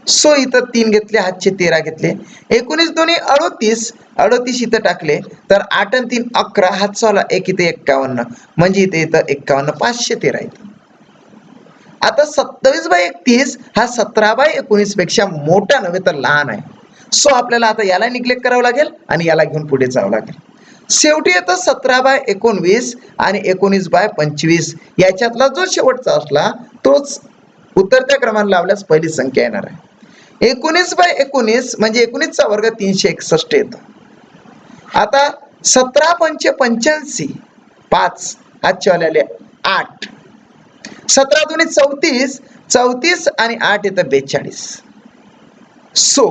सो इथं 3 घेतले, हातचे 13 घेतले, 19 2 38, 38 इथं टाकले तर 8 आणि 3 11, हातचा आला 1, इथे 51, म्हणजे इथे येतं 51, 513 येतं. आता 27/31 हा 17/19 पेक्षा मोठा नव्हे तर लहान आहे. सो आपल्याला आता याला निग्लेक्ट करावं लागेल आणि याला घेऊन पुढे जावं लागेल. शेवटी येतं 17/19 आणि 19/25. याच्यातला जो शेवटचा असला तोच उतरत्या क्रमाने लावल्यास पहिली संख्या येणार आहे. 19/19 म्हणजे 19चा वर्ग 361 येतो. आता 17×5 = 5, हातचे वाले 8. 17 दुनी 34, 34 आणि 8 येतं 42. सो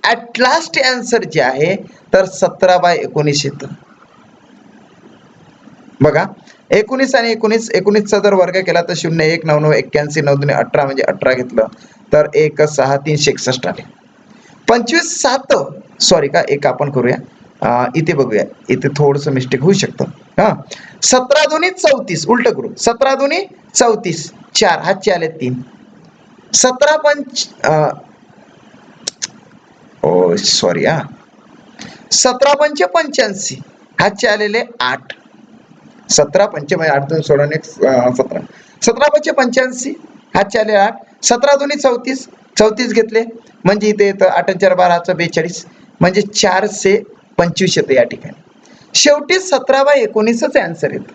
ॲट लास्ट आन्सर जे आहे तर 17/19 येतं. बघा 19 आणि 19, 19चा जर वर्ग केला तर 0 1 9 9 81 9 दुनी 18 म्हणजे 18 घेतलं तर 1 6 361 आले. 25 7 सॉरी का एक आपण करूया, इथे बघूया, इथे थोडंसं मिस्टेक होऊ शकतं. हा 17 दुनी 34 उलट करू, 17 दुनी 34 4 हातचे आले 3. 17 पंच सॉरी 17×5 हातचे आलेले 8. 17×5 म्हणजे 8 2 16 17. 17×5 हातचे आले 8. 17 दुनी 34 34 घेतले म्हणजे इथे येतं 8 4 12 हातचं 42 म्हणजे 425 येतं या ठिकाणी. शेवटी 17/19च आन्सर येतं.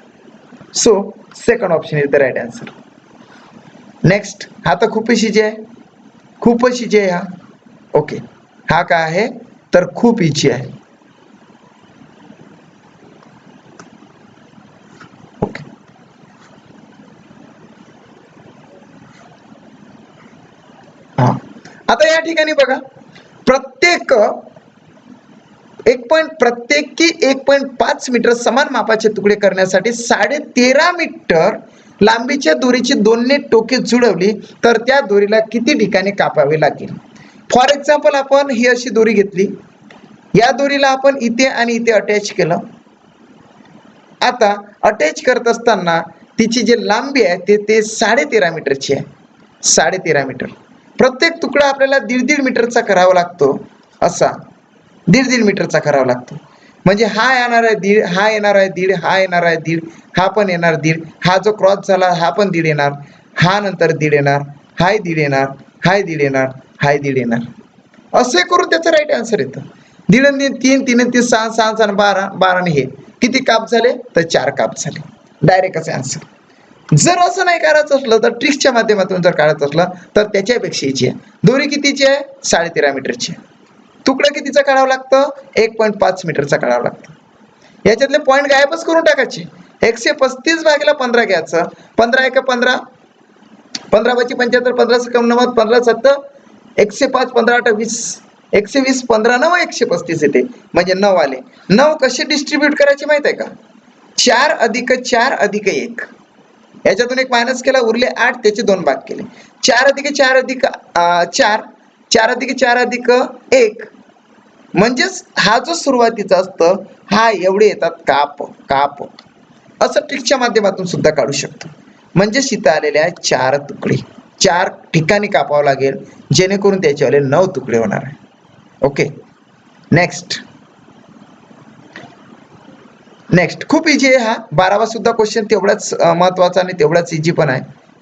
So second option is the right answer. Next हा तर खूपच इजी आहे, खूपच इजी आहे हा. ओके हा काय आहे तर खूप इजी आहे. ओके हा आता या ठिकाणी बघा प्रत्येकी 1.5 मीटर समान मापाचे तुकडे करण्यासाठी 13.5 मीटर लांबीच्या दोरीची दोन्ही टोके जुळवली तर त्या दोरीला किती ठिकाणी कापावे लागेल. फॉर एक्झाम्पल आपण ही अशी दोरी घेतली, या दोरीला आपण इथे आणि इथे अटॅच केलं. आता अटॅच करत असताना तिची जी लांबी आहे ते 13.5 मीटरची आहे. 13.5 मीटर. प्रत्येक तुकडा आपल्याला 1.5 मीटरचा करावा लागतो. असा 1.5 मीटरचा करावा लागतो. म्हणजे हा येणार आहे 1.5, हा येणार आहे 1.5, हा येणार आहे 1.5, हा पण येणार 1.5, हा जो क्रॉस झाला हा पण 1.5 येणार, हा नंतर 1.5 येणार, हाय 1.5 येणार, हाय 1.5 येणार, हाय 1.5 येणार. असे करून त्याचं राईट आन्सर येतं. 1.5 3 3 3 6 6 6 12 12 हे किती काप झाले तर 4 काप झाले. डायरेक्ट असे आन्सर. जर असं नाही करायचं असलं तर ट्रिक्सच्या माध्यमातून जर काढायचं असलं तर त्याच्यापेक्षा याची आहे. दोरी कितीची आहे 13.5 मीटरची. तुकडा कितीचा काढावं लागतं 1.5 मीटरचा काढावं लागतं. याच्यातले पॉईंट गायबच करून टाकायचे. 135/15 घ्यायचं. 15 1 15, 15 75, 15 90, 15 7 105, 15 8 20, 120, 15 9 135 येते म्हणजे 9 आले. 9 कसे डिस्ट्रीब्यूट करायचे माहित आहे का, 4 + 4 + 1. याच्यातून एक मायनस केला उरले 8, त्याचे 2 भाग केले. 4 + 4 + 4, 4 + 4 + 1 म्हणजेच हा जो सुरुवातीचा असतं हा एवढे येतात काप काप. असं ट्रिकच्या माध्यमातून सुद्धा काढू शकतो. म्हणजे इथं आलेल्या 4 तुकडे 4 ठिकाणी कापावं लागेल जेणेकरून त्याच्यावाले 9 तुकडे होणार आहे. ओके नेक्स्ट खूप इजी आहे हा. 12वा सुद्धा क्वेश्चन तेवढाच महत्वाचा आणि तेवढाच इजी पण आहे.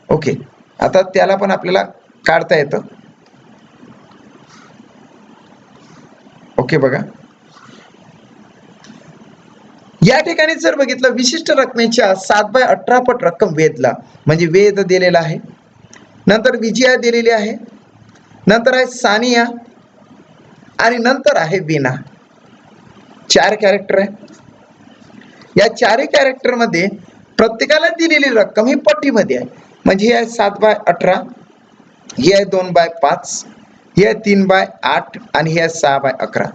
ओके आता त्याला पण आपल्याला काढता येतं. ओके बघा या ठिकाणी जर बघितलं विशिष्ट रकमेच्या 7/18 पट रक्कम वेदला म्हणजे वेद दिलेला आहे, नंतर विजया दिलेली आहे, नंतर आहे सानिया आणि नंतर आहे वीणा. 4 कॅरेक्टर आहे. या 4 कॅरेक्टर मध्ये प्रत्येकाला दिलेली रक्कम ही पट्टीमध्ये आहे. म्हणजे ही आहे 7/18, ही आहे 2/5, ही आहे 3/8 आणि ही आहे 6/11.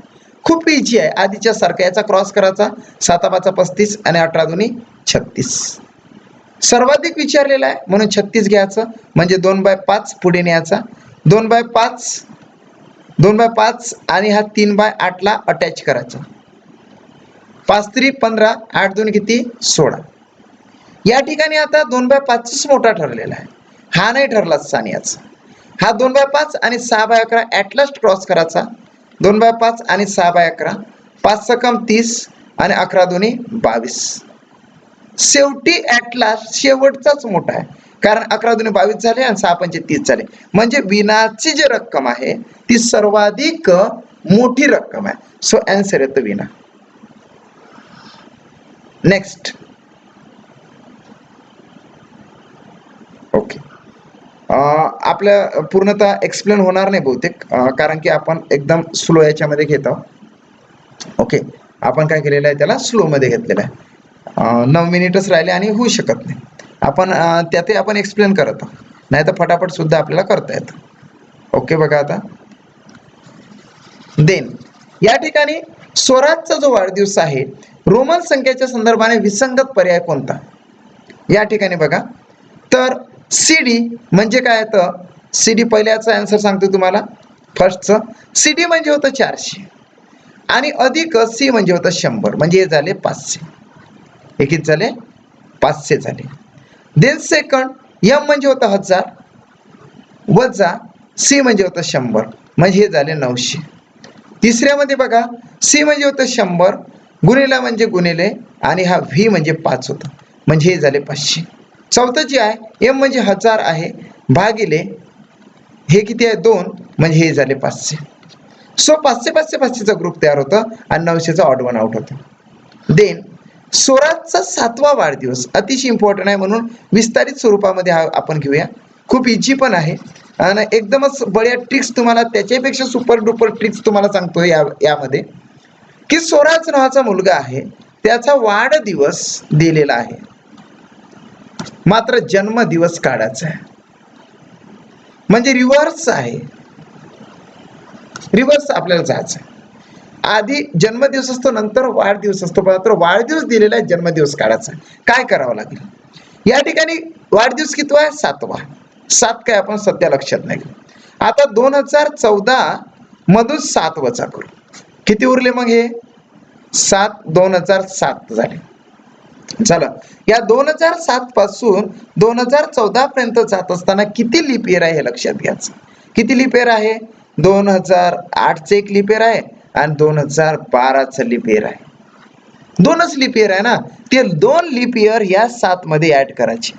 खूप इझी आहे आधीच्या सारखं. याचा क्रॉस करायचा 7×5 35 आणि 18 दुनी 36. सर्वाधिक विचारलेला आहे म्हणून 36 घ्यायचं म्हणजे 2/5 पुढे न्यायचा. 2/5 आणि हा 3/8 ला अटॅच करायचा. 5 3 15, 8 2 किती 16. या ठिकाणी आता 2/5च मोठा ठरलेला आहे, हा नाही ठरला सानियाचा. हा 2/5 आणि 6/11 ॲट लास्ट क्रॉस करायचा. 2/5 आणि 6/11, 5 सकम 30 आणि 11 दुनी 22. शेवटी ॲट लास्ट शेवटचाच मोठा आहे कारण 11 दुनी 22 झाले आणि 6 पंचे 30 झाले. म्हणजे विनाची जी रक्कम आहे ती सर्वाधिक मोठी रक्कम आहे. सो आन्सर येतो विना. नेक्स्ट. ओके. आपल्या पूर्णतः एक्सप्लेन होणार नाही बहुतेक, कारण की आपण एकदम स्लो याच्यामध्ये घेत आहोत. ओके, आपण काय केलेलं आहे, त्याला स्लो मध्ये घेतलेलं आहे. 9 मिनिटच राहिले आणि होऊ शकत नाही. आपण त्यातही आपण एक्सप्लेन करत आहोत, नाही तर फटाफट सुद्धा आपल्याला करता येतं. ओके, बघा आता. देन या ठिकाणी स्वराजचा जो वाढदिवस आहे, रोमन संख्येच्या संदर्भाने विसंगत पर्याय कोणता? या ठिकाणी बघा, तर CD म्हणजे काय येतं, CD पहिल्याचा आन्सर सांगतो तुम्हाला. फर्स्टचं CD म्हणजे होतं 400 आणि अधिक C म्हणजे होतं 100, म्हणजे हे झाले 500. हे किती झाले? 500 झाले. देन सेकंड M म्हणजे होतं 1000 वजा C म्हणजे होतं 100, म्हणजे हे झाले 900. तिसऱ्यामध्ये बघा, C म्हणजे होतं 100 गुणिले म्हणजे गुणिले आणि हा V म्हणजे 5 होतं, म्हणजे हे झाले 500. चौथं जे आहे M म्हणजे 1000 आहे भागिले हे किती आहे 2, म्हणजे हे झाले 500. सो 500 500 500चा ग्रुप तयार होतं आणि 900चा ऑड वन आउट होतं. देन स्वराजचा 7वा वाढदिवस अतिशय इम्पॉर्टंट आहे, म्हणून विस्तारित स्वरूपामध्ये हा आपण घेऊया. खूप इझी पण आहे आणि एकदमच बढिया ट्रिक्स तुम्हाला, त्याच्यापेक्षा सुपर डुपर ट्रिक्स तुम्हाला सांगतोय यामध्ये, की स्वराज नावाचा मुलगा आहे, त्याचा वाढदिवस दिलेला आहे, मात्र जन्मदिवस काढायचा आहे. म्हणजे रिव्हर्स आहे, रिव्हर्स आपल्याला जायचं आहे. आधी जन्मदिवस असतो, नंतर वाढदिवस असतो, मात्र वाढदिवस दिलेला आहे, जन्मदिवस काढायचा. काय करावं लागेल? या ठिकाणी वाढदिवस किती आहे? 7वा. 7 काय आपण सध्या लक्षात नाही. आता 2014 मधून 7 वजा करू, किती उरले मग हे? 7 2007 झाले. चला, या 2007 पासून 2014 पर्यंत जात असताना किती लीप इयर आहे हे लक्षात घ्यायचं. किती लीप इयर आहे? 2008चं एक लीप इयर आहे आणि 2012चं लीप इयर आहे. 2च लीप इयर आहे ना, ते 2 लीप इयर या 7 मध्ये ऍड करायचे.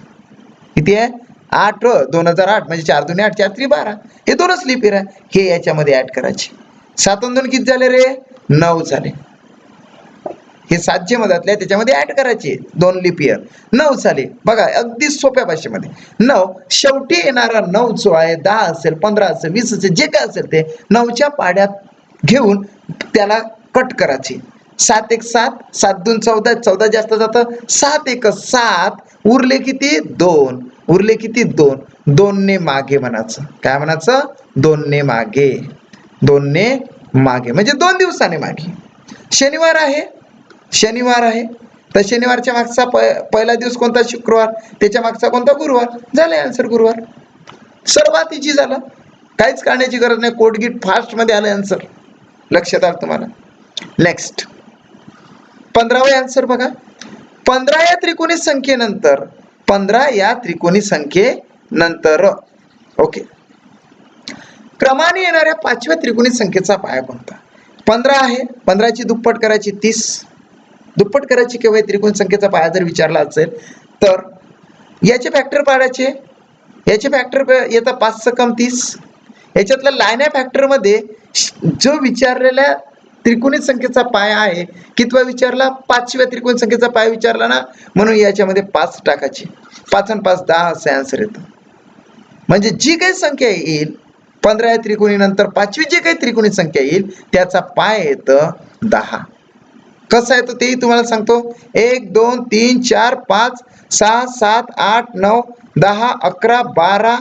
किती आहे? 8 2008 म्हणजे 4 2 8 4 3 12, हे 2च लीप इयर आहे, हे याच्यामध्ये ऍड करायचे. 7 आणि 2 किती झाले रे? 9 झाले. हे 7 जे मधातले आहे त्याच्यामध्ये ऍड करायचे 2 लीप इयर, 9 झाले. बघा अगदी सोप्या भाषेमध्ये 9, शेवटी येणारा 9 जो आहे, 10 असेल 15 असेल 20 असेल, जे काय असेल ते 9च्या पाड्यात घेऊन त्याला कट करायचे. 7 1 7, 7 2 14, 14 जास्त जातं, 7 1 7, उरले किती? 2. उरले किती? 2. 2 ने मागे म्हणायचं. काय म्हणायचं? 2 ने मागे. 2 ने मागे म्हणजे 2 दिवसाने मागे. शनिवार आहे, शनिवार आहे, तर शनिवारच्या मागचा पहिला दिवस कोणता? शुक्रवार. त्याच्या मागचा कोणता? गुरुवार. झाले आन्सर गुरुवार. सर्वात इझी झालं, काहीच काढण्याची गरज नाही. कोडगीट फास्ट मध्ये आलं आन्सर. लक्षात आलं तुम्हाला? नेक्स्ट 15वा आन्सर बघा. 15 या त्रिकोणी संख्येनंतर, 15 या त्रिकोणी संख्येनंतर ओके, क्रमाने येणाऱ्या 5व्या त्रिकोणी संख्येचा पाया कोणता? 15 आहे, 15ची दुप्पट करायची 30, दुप्पट करायची केव्हा त्रिकोणी संख्येचा पाया जर विचारला असेल तर याचे फॅक्टर पाडायचे. याचे फॅक्टर येतं 5 × 30. याच्यातला लाईन फॅक्टर मध्ये जो विचारलेल्या त्रिकोणी संख्येचा पाया आहे, कितवा विचारला? 5व्या त्रिकोणी संख्येचा पाया विचारला ना, म्हणून याच्यामध्ये 5 टाकायची. 5 आणि 5 10 असे आन्सर येतं. म्हणजे जी काही संख्या येईल 15 या त्रिकोणी नंतर 5वी जी काही त्रिकोणी संख्या येईल त्याचा पाय येतं 10. कसं येतं तेही तुम्हाला सांगतो. 1 2 3 4 5 6 7 8 9 10 11 12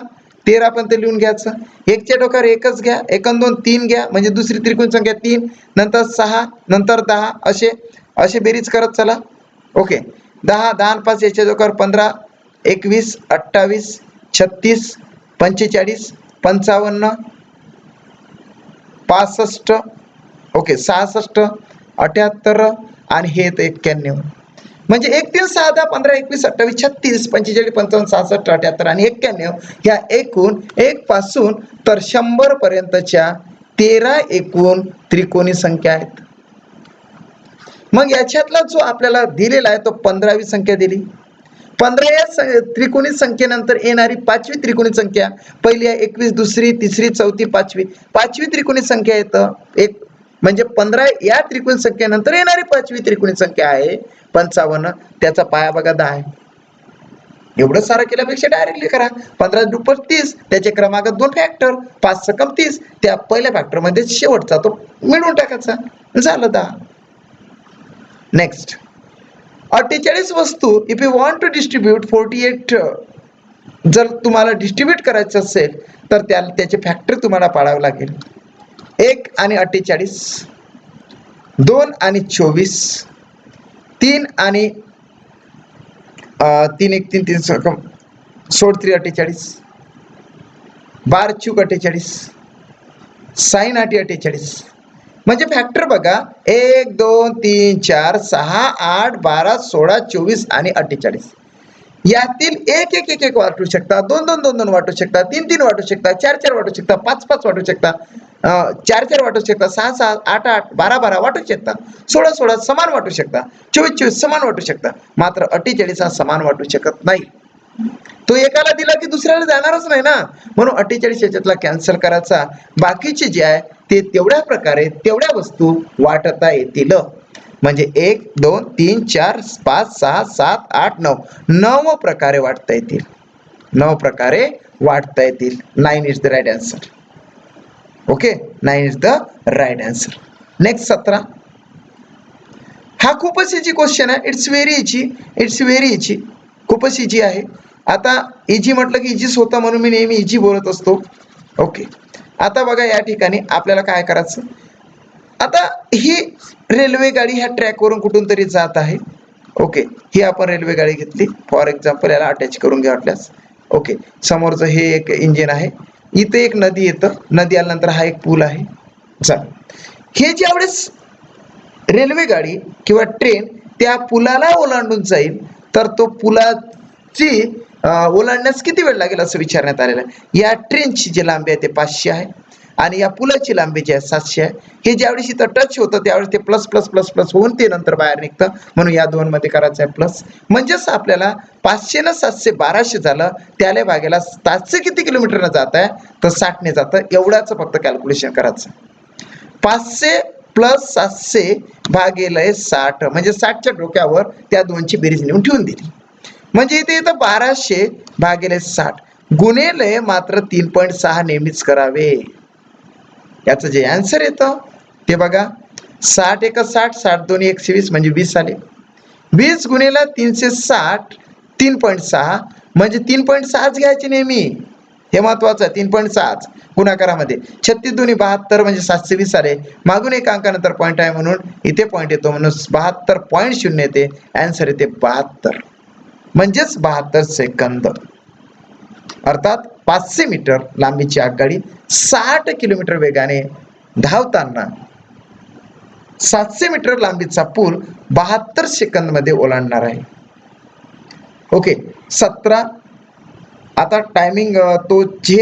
13 पर्यंत लिहून घ्यायचं. 1च्या डोक्यावर 1च घ्या, 1 आणि 2 3 घ्या, म्हणजे दुसरी त्रिकोणी संख्या 3, नंतर 6, नंतर 10, असे बेरीज करत चला. ओके, 10 10 आणि 5 याच्या डोक्यावर 15, 21 28 36 45 55 65, ओके 66 78 आणि हे येतं 91. म्हणजे 1 3 6 10 15 21 28 36 45 55 66 78 आणि 91 ह्या एकूण 1 पासून तर 100 पर्यंतच्या 13 एकूण त्रिकोणी संख्या आहेत. मग याच्यातला जो आपल्याला दिलेला आहे तो 15वी संख्या दिली. 15 या त्रिकोणी संख्येनंतर येणारी 5वी त्रिकोणी संख्या, पहिली आहे 21, दुसरी, तिसरी, चौथी, 5वी. 5वी त्रिकोणी संख्या येतं एक म्हणजे 15 या त्रिकोणी संख्येनंतर येणारी 5वी त्रिकोणी संख्या आहे 55. त्याचा पाया बघा 10 आहे. एवढं सारं केल्यापेक्षा डायरेक्टली करा. 15 दुप्पट 30, त्याचे क्रमांक 2 फॅक्टर, 5 सकम 30, त्या पहिल्या फॅक्टर मध्ये शेवटचा तो मिळवून टाकायचा, झालं 10. नेक्स्ट 48 वस्तू if you want to distribute 48, जर तुम्हाला डिस्ट्रीब्यूट करायचं असेल तर त्याचे फॅक्टर तुम्हाला पाडावं लागेल. 1 आणि 48, 2 आणि 24, 3 आणि 3 1 3 3 सकम 16 48, 12 चूक 48, साइन 48. म्हणजे फॅक्टर बघा 1 2 3 4 6 8 12 16 24 आणि 48. यातील एक एक एक एक वाटू शकता, 2 2 2 2 वाटू शकता, 3 3 वाटू शकता, 4 4 वाटू शकता, 5 5 वाटू शकता, 4 4 वाटू शकता, 6 6 8 8 12 12 वाटू शकता, 16 16 समान वाटू शकता, 24 24 समान वाटू शकता. मात्र 48 हा समान वाटू शकत नाही. तो एकाला दिला की दुसऱ्याला जाणारच नाही ना, म्हणून 48 याच्यातला कॅन्सल करायचा. बाकीचे जे आहे ते तेवढ्या प्रकारे तेवढ्या वस्तू वाटता येतील. म्हणजे 1 2 3 4 5 6 7 8 9 9 प्रकारे वाटता येतील. 9 प्रकारे वाटता येतील. 9 is the right answer. Okay, 9 is the right answer. Next 17. हा खूपच इजी क्वेश्चन आहे. It's very easy. खूपच इजी आहे. आता इजी म्हटलं की इजीच होता म्हणून मी नेहमी इजी बोलत असतो. ओके, आता बघा या ठिकाणी आपल्याला काय करायचं. आता ही रेल्वे गाडी ह्या ट्रॅकवरून कुठून तरी जात आहे. ओके, ही आपण रेल्वे गाडी घेतली फॉर एक्झाम्पल, याला अटॅच करून घ्या वाटल्यास. ओके, समोरचं हे एक इंजिन आहे, इथे एक नदी येतं, नदी आल्यानंतर हा एक पूल आहे. चला, हे ज्यावेळेस रेल्वे गाडी किंवा ट्रेन त्या पुलाला ओलांडून जाईल तर तो पुलाची ओलांडण्यास किती वेळ लागेल असं विचारण्यात आलेलं आहे. या ट्रेनची जी लांबी आहे ते 500 आहे आणि या पुलाची लांबी जी आहे 700 आहे. हे ज्यावेळेस इथं टच होतं त्यावेळेस ते प्लस प्लस प्लस प्लस होऊन ते नंतर बाहेर निघतं, म्हणून या दोन मध्ये करायचं आहे प्लस. म्हणजेच आपल्याला 500 न 700 1200 झालं, त्याला भागायला 700 किती किलोमीटरनं जात आहे तर 60 ने जातं. एवढाच फक्त कॅल्क्युलेशन करायचं. 500 प्लस 700 भागिले 60 म्हणजे 60च्या डोक्यावर त्या दोनची बेरीज नेऊन ठेवून दिली. म्हणजे इथे येतं 1200 भागिले 60 गुणिले मात्र 3.6 नेहमीच करावे. याचं जे आन्सर येतं ते बघा 60 एक 60, 60 दोन्ही 120 म्हणजे 20 आले. 20 गुणिले 360 3.6 म्हणजे 3.6च घ्यायचे नेहमी, हे महत्वाचं आहे. 3.6 गुणाकारामध्ये 36 दोन्ही 72 म्हणजे 720 आले. मागून एक अंकानंतर पॉईंट आहे म्हणून इथे पॉईंट येतो म्हणून 72.0 येते. आन्सर येते 72 म्हणजेच 72 सेकंद. अर्थात 500 मीटर लांबीची आगगाडी 60 किलोमीटर वेगाने धावताना 700 मीटर लांबीचा पूल 72 सेकंद मध्ये ओलांडणार आहे. ओके, 17. आता टायमिंग तो जे